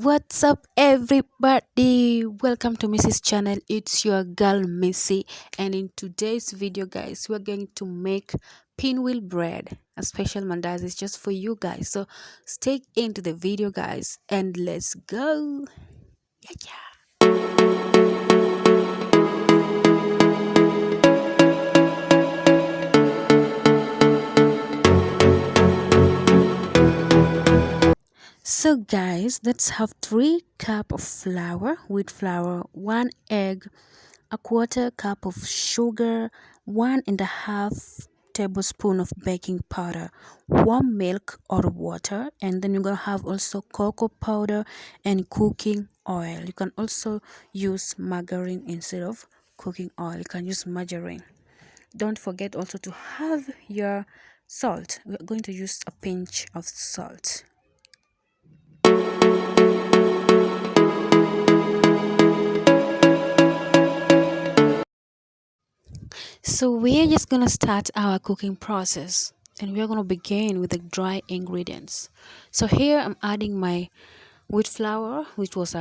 What's up, everybody? Welcome to Missy's channel. It's your girl Missy, and in today's video, guys, we're going to make pinwheel bread, a special mandazi just for you guys. So stay into the video, guys, and let's go. Yeah. So guys, let's have 3 cups of flour, wheat flour, 1 egg, a quarter cup of sugar, 1.5 tablespoon of baking powder, warm milk or water, and then you're gonna have also cocoa powder and cooking oil. You can also use margarine instead of cooking oil. You can use margarine. Don't forget also to have your salt. We're going to use a pinch of salt. So we're just gonna start our cooking process, and we're gonna begin with the dry ingredients. So here I'm adding my wheat flour, which was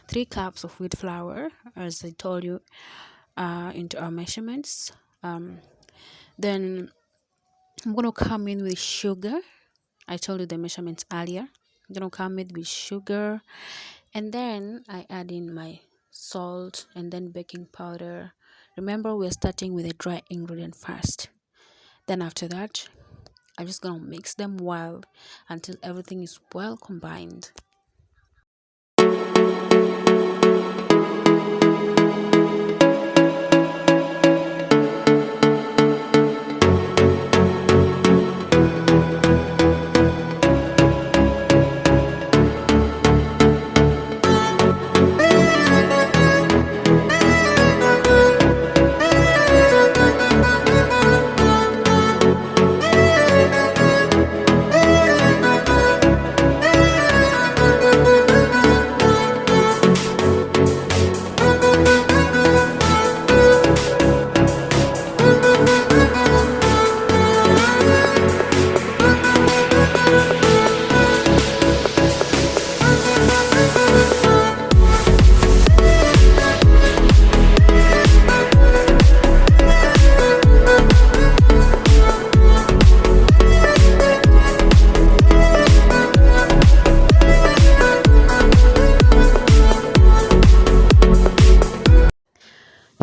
3 cups of wheat flour, as I told you, into our measurements. Then I'm gonna come in with sugar. I told you the measurements earlier. I'm gonna come in with sugar, and then I add in my salt and then baking powder. Remember, we're starting with a dry ingredient first. Then after that, I'm just gonna mix them well until everything is well combined.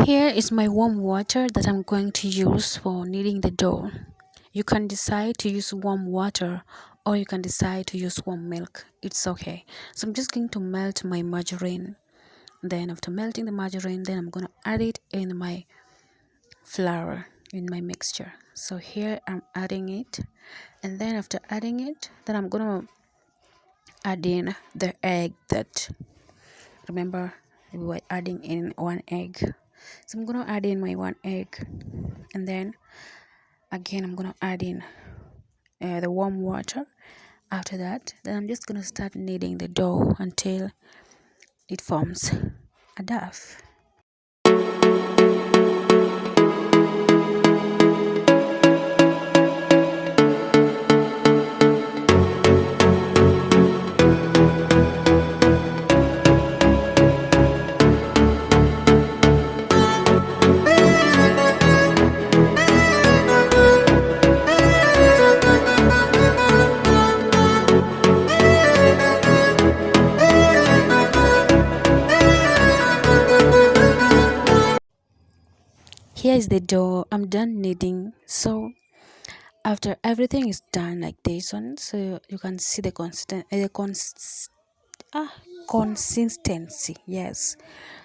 Here is my warm water that I'm going to use for kneading the dough. You can decide to use warm water or you can decide to use warm milk. It's okay. So I'm just going to melt my margarine. Then after melting the margarine, then I'm going to add it in my flour, in my mixture. So here I'm adding it. And then after adding it, then I'm going to add in the egg that, remember, we were adding in 1 egg. So I'm gonna add in my 1 egg, and then again I'm gonna add in the warm water. After that, then I'm just gonna start kneading the dough until it forms a dough. Here is the dough. I'm done kneading. So after everything is done like this one, so you can see the consistency. Yes,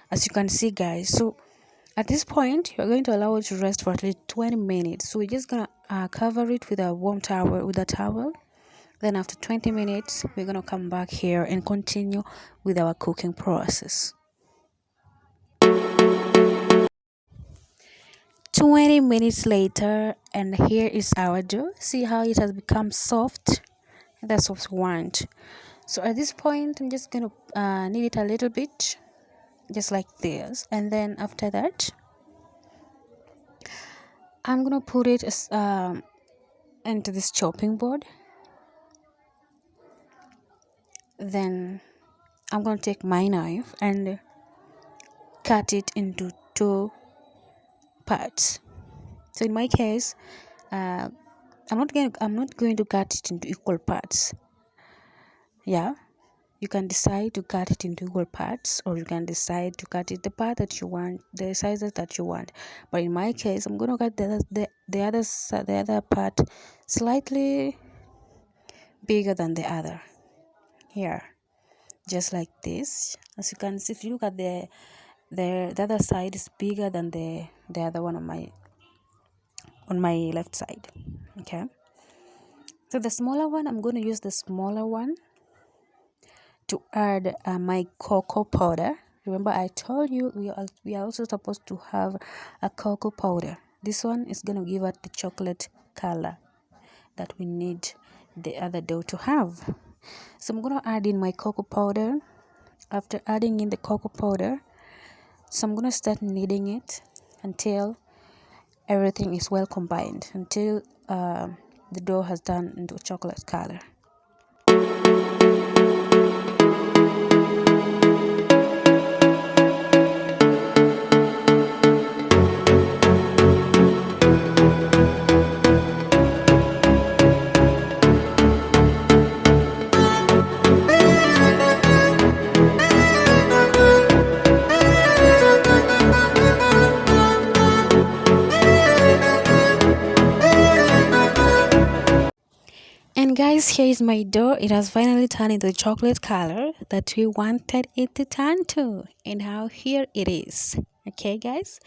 as you can see, guys. So at this point, you're going to allow it to rest for at least 20 minutes. So we're just gonna cover it with a warm towel, with a towel. Then after 20 minutes, we're gonna come back here and continue with our cooking process. 20 minutes later, and here is our dough. See how it has become soft? That's what we want. So at this point, I'm just gonna knead it a little bit, just like this, and then after that, I'm gonna put it into this chopping board. Then I'm going to take my knife and cut it into two parts. So in my case, uh, I'm not going to cut it into equal parts. Yeah, you can decide to cut it into equal parts, or you can decide to cut it the part that you want, the sizes that you want. But in my case, I'm going to cut the other part slightly bigger than the other. Here, just like this. As you can see, if you look at the other side is bigger than the other one on my left side. Okay, so the smaller one, I'm going to use the smaller one to add my cocoa powder. Remember, I told you we are also supposed to have a cocoa powder. This one is going to give us the chocolate color that we need the other dough to have. So I'm going to add in my cocoa powder. After adding in the cocoa powder, so I'm going to start kneading it until everything is well combined, until the dough has turned into chocolate color. And guys, here is my dough. It has finally turned into the chocolate color that we wanted it to turn to. And now here it is. Okay guys,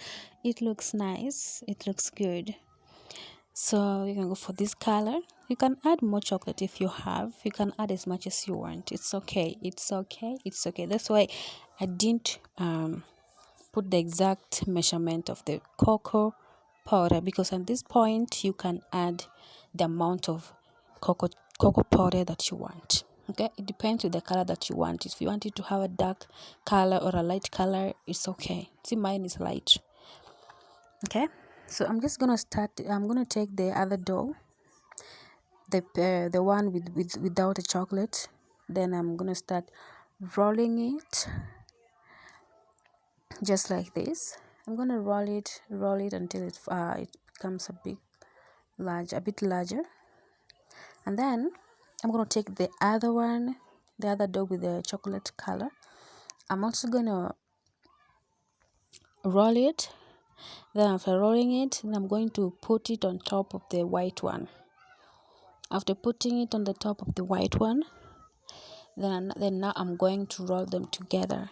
it looks nice, it looks good. So you can go for this color. You can add more chocolate if you have. You can add as much as you want. It's okay, it's okay, it's okay. That's why I didn't put the exact measurement of the cocoa powder, because at this point you can add the amount of cocoa powder that you want. Okay, it depends with the color that you want. If you want it to have a dark color or a light color, it's okay. See, mine is light. Okay, so I'm gonna take the other dough, the one without the chocolate. Then I'm gonna start rolling it just like this. I'm gonna roll it until it becomes a bit larger. And then I'm gonna take the other dough with the chocolate color. I'm also gonna roll it. Then after rolling it, then I'm going to put it on top of the white one. After putting it on the top of the white one, then now I'm going to roll them together.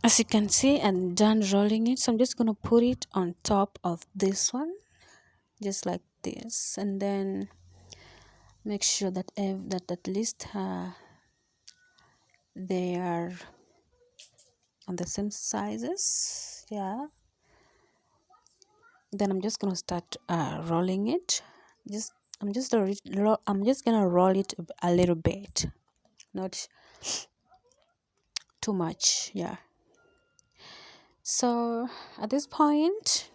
As you can see, I'm done rolling it, so I'm just gonna put it on top of this one, just like this, and then make sure that at least they are on the same sizes. Yeah, then I'm just gonna start rolling it. I'm just gonna roll it a little bit, not too much. Yeah, so at this point,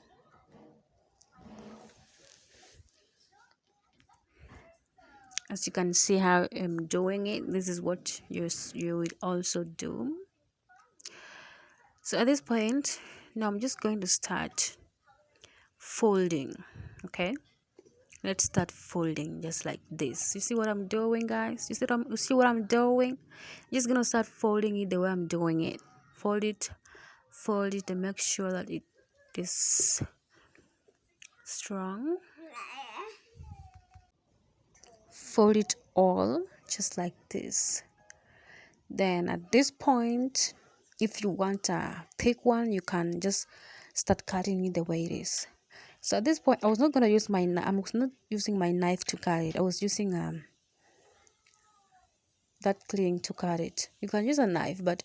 as you can see how I'm doing it, this is what you will also do. So at this point, now I'm just going to start folding. Okay, let's start folding just like this. You see what I'm doing, guys? You see what I'm doing? Just gonna start folding it the way I'm doing it. Fold it, and make sure that it is strong. Fold it all just like this. Then at this point, if you want a thick one, you can just start cutting it the way it is. So at this point, I was not gonna use I'm not using my knife to cut it. I was using that cling to cut it. You can use a knife, but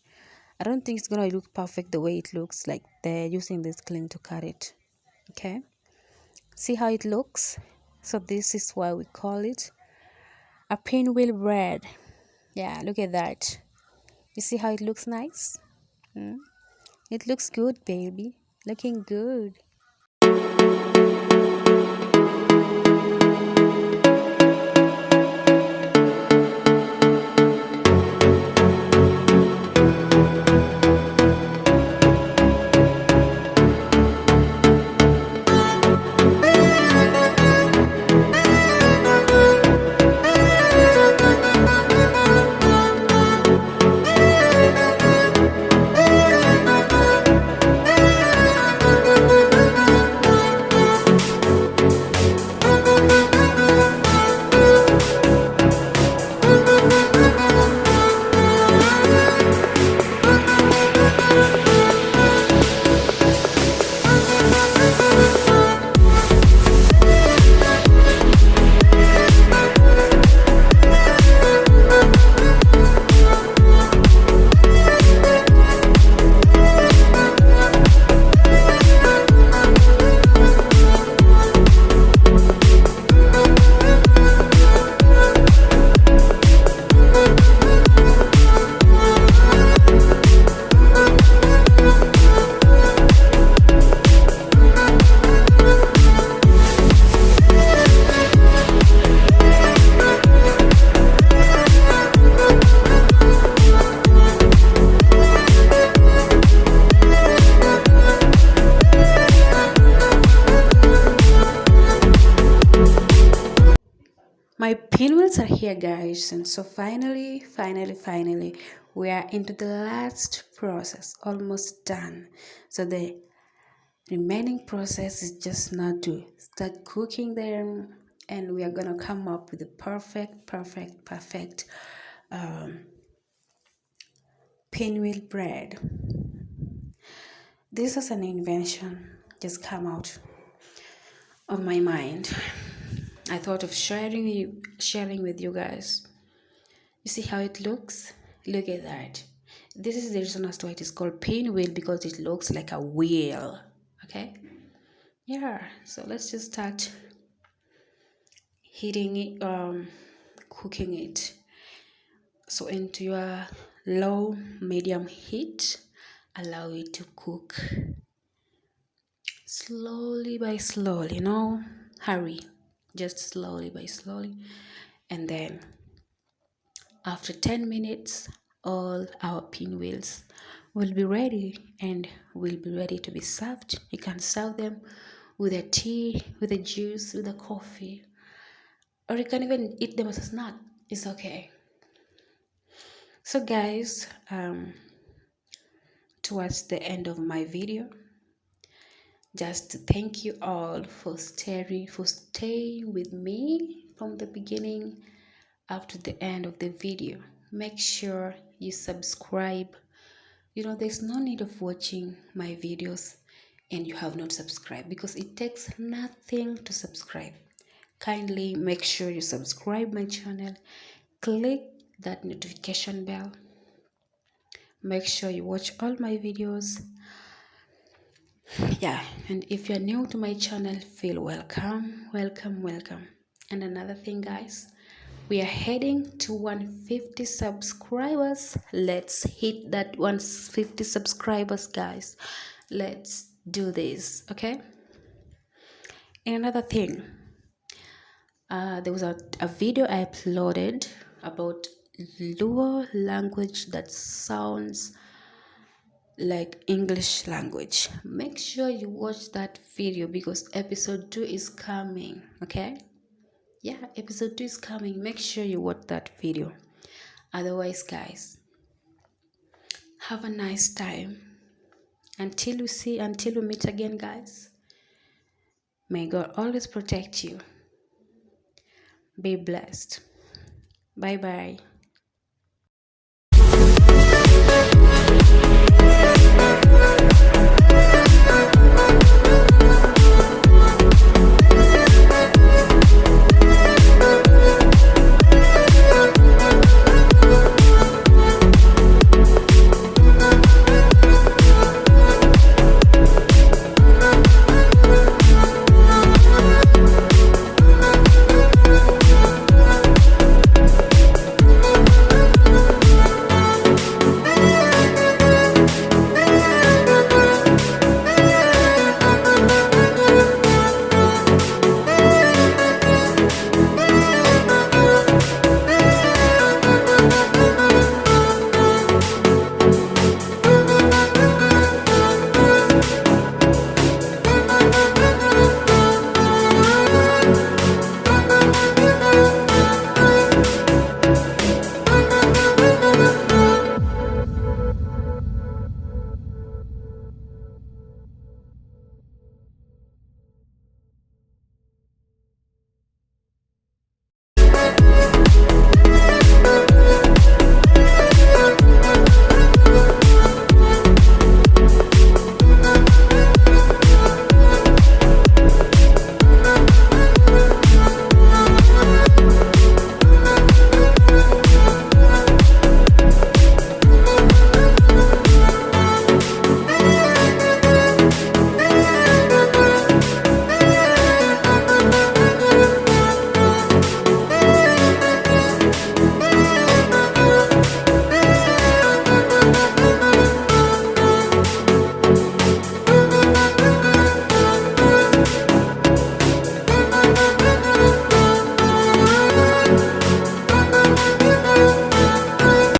I don't think it's gonna look perfect the way it looks like they're using this cling to cut it. Okay, see how it looks? So this is why we call it a pinwheel bread. Yeah, look at that. You see how it looks nice? It looks good, baby. Looking good. My pinwheels are here, guys, and so finally, we are into the last process, almost done. So the remaining process is just now to start cooking them, and we are gonna come up with a perfect pinwheel bread. This is an invention just come out of my mind. I thought of sharing with you guys. You see how it looks? Look at that. This is the reason as to why it is called pinwheel, because it looks like a wheel. Okay? Yeah. So let's just start heating it, cooking it. So into your low medium heat, allow it to cook slowly by slowly. No hurry, just slowly by slowly, and then after 10 minutes, all our pinwheels will be ready and will be ready to be served. You can serve them with a tea, with a juice, with a coffee, or you can even eat them as a snack. It's okay. So guys, towards the end of my video, just to thank you all for staying with me from the beginning up to the end of the video. Make sure you subscribe. There's no need of watching my videos and you have not subscribed, because it takes nothing to subscribe. Kindly make sure you subscribe my channel, click that notification bell, make sure you watch all my videos. Yeah, and if you're new to my channel, feel welcome. And another thing, guys, We are heading to 150 subscribers. Let's hit that 150 subscribers, guys. Let's do this, okay? And another thing, there was a video I uploaded about Luo language that sounds like English language. Make sure you watch that video because episode 2 is coming, okay? Yeah, episode 2 is coming. Make sure you watch that video. Otherwise, guys, have a nice time. Until we meet again, guys. May God always protect you. Be blessed. Bye bye.